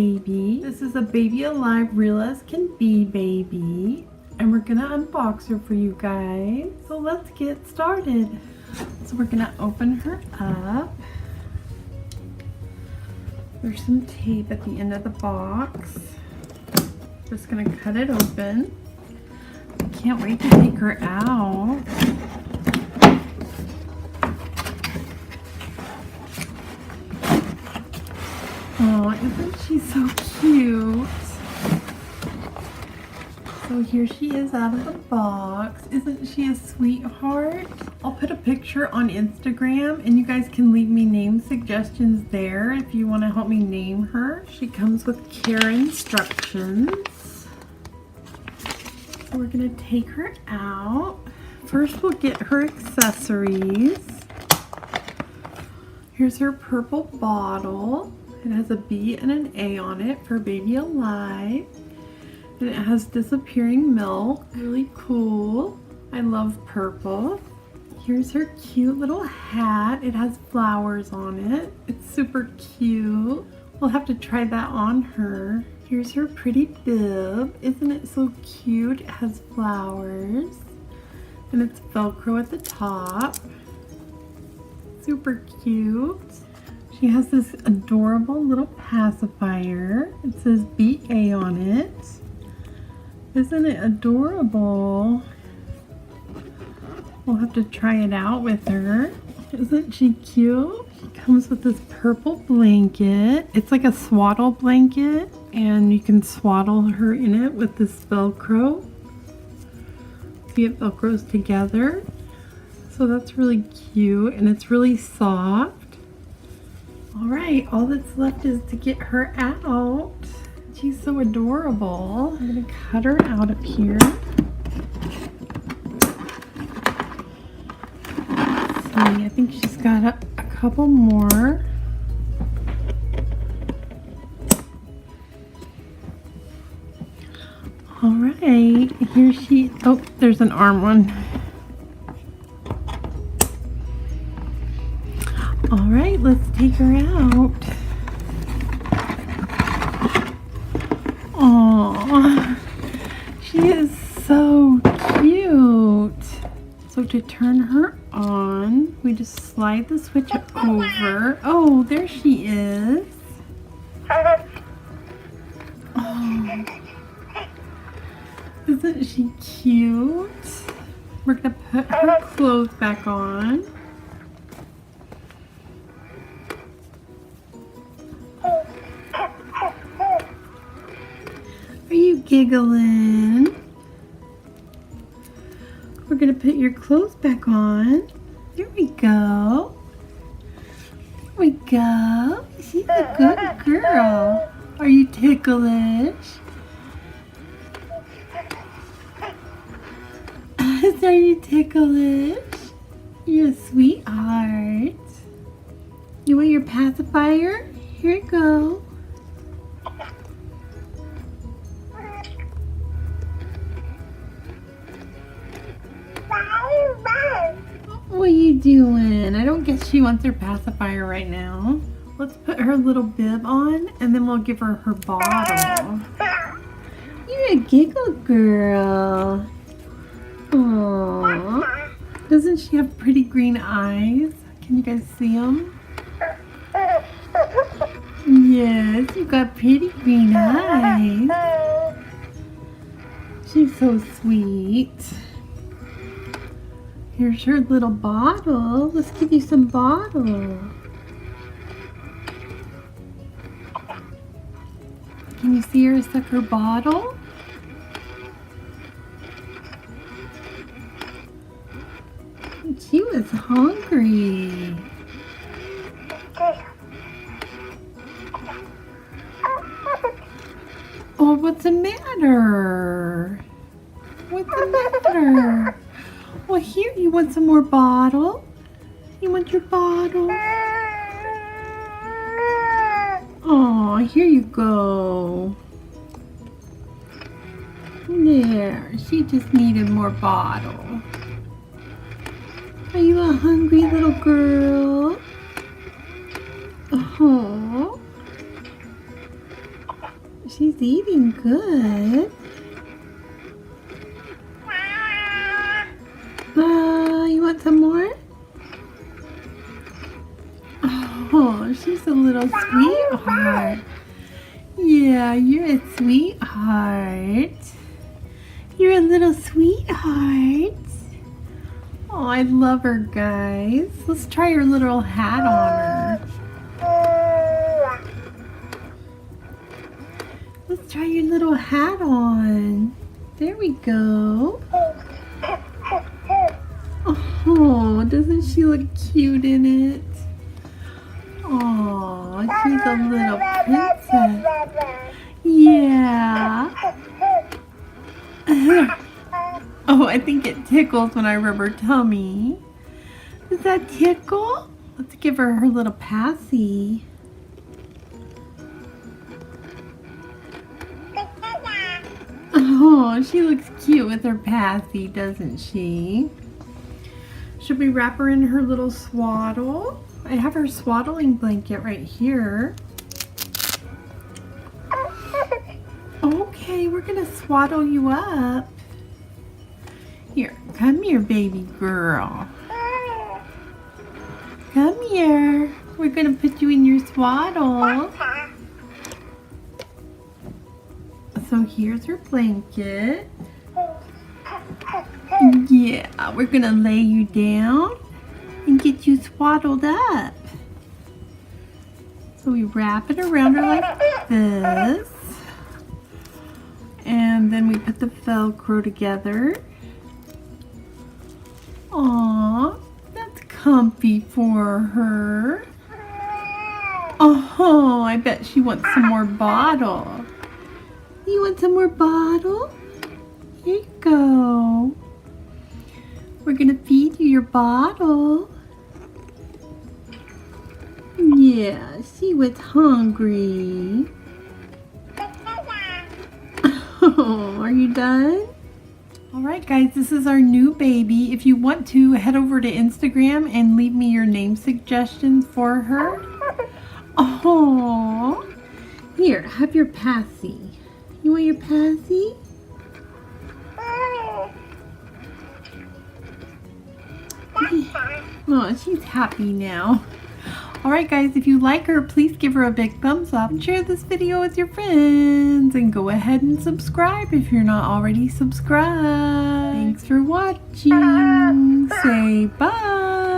baby. This is a baby alive, real as can be baby. And we're gonna unbox her for you guys. So let's get started. So we're gonna open her up. There's some tape at the end of the box. Just gonna cut it open. Can't wait to take her out. Oh, isn't she so cute? So here she is out of the box. Isn't she a sweetheart? I'll put a picture on Instagram and you guys can leave me name suggestions there if you want to help me name her. She comes with care instructions. So we're going to take her out. First we'll get her accessories. Here's her purple bottle. It has a B and an A on it for baby alive. And it has disappearing milk. Really cool. I love purple. Here's her cute little hat. It has flowers on it. It's super cute. We'll have to try that on her. Here's her pretty bib. Isn't it so cute? It has flowers. And it's Velcro at the top. Super cute. She has this adorable little pacifier. It says BA on it. Isn't it adorable? We'll have to try it out with her. Isn't she cute? She comes with this purple blanket. It's like a swaddle blanket, and you can swaddle her in it with this Velcro. See, it Velcros together. So that's really cute, and it's really soft. Alright, all that's left is to get her out. She's so adorable. I'm going to cut her out of here. Let's see, I think she's got a couple more. Alright, here she, oh, there's an arm one. Alright, let's take her out. Aww, she is so cute. So to turn her on, we just slide the switch over. Oh, there she is. Oh, isn't she cute? We're gonna put her clothes back on. Are you giggling? We're gonna put your clothes back on. There we go. There we go. She's a good girl. Are you ticklish? Are you ticklish? You're a sweetheart. You want your pacifier? Here you go. What are you doing? I don't guess she wants her pacifier right now. Let's put her little bib on and then we'll give her her bottle. You're a giggle girl. Aww. Doesn't she have pretty green eyes? Can you guys see them? Yes, you got pretty green eyes. She's so sweet. Here's her little bottle. Let's give you some bottle. Can you see her suck her bottle? She was hungry. Oh, what's the matter? What's the matter? Well, here, you want some more bottle? You want your bottle? Oh, here you go. There, she just needed more bottle. Are you a hungry little girl? Oh. She's eating good. You want some more? Oh, she's a little sweetheart. Yeah, you're a sweetheart. You're a little sweetheart. Oh, I love her, guys. Let's try her little hat on her. Let's try your little hat on. There we go. Oh, doesn't she look cute in it? Oh, she's a little princess. Yeah. Oh, I think it tickles when I rub her tummy. Does that tickle? Let's give her her little passy. Oh, she looks cute with her passy, doesn't she? Should we wrap her in her little swaddle? I have her swaddling blanket right here. Okay, we're gonna swaddle you up. Here, come here, baby girl. Come here. We're gonna put you in your swaddle. So here's her blanket. Yeah, we're gonna lay you down and get you swaddled up. So we wrap it around her like this. And then we put the Velcro together. Aw, that's comfy for her. Oh, I bet she wants some more bottle. You want some more bottle? Here you go. We're gonna feed you your bottle. Yeah, she was hungry. Oh, are you done? Alright guys, this is our new baby. If you want to, head over to Instagram and leave me your name suggestions for her. Oh, here, have your passy. You want your passy? Oh, she's happy now. Alright guys, if you like her, please give her a big thumbs up and share this video with your friends. And go ahead and subscribe if you're not already subscribed. Thanks for watching. Say bye.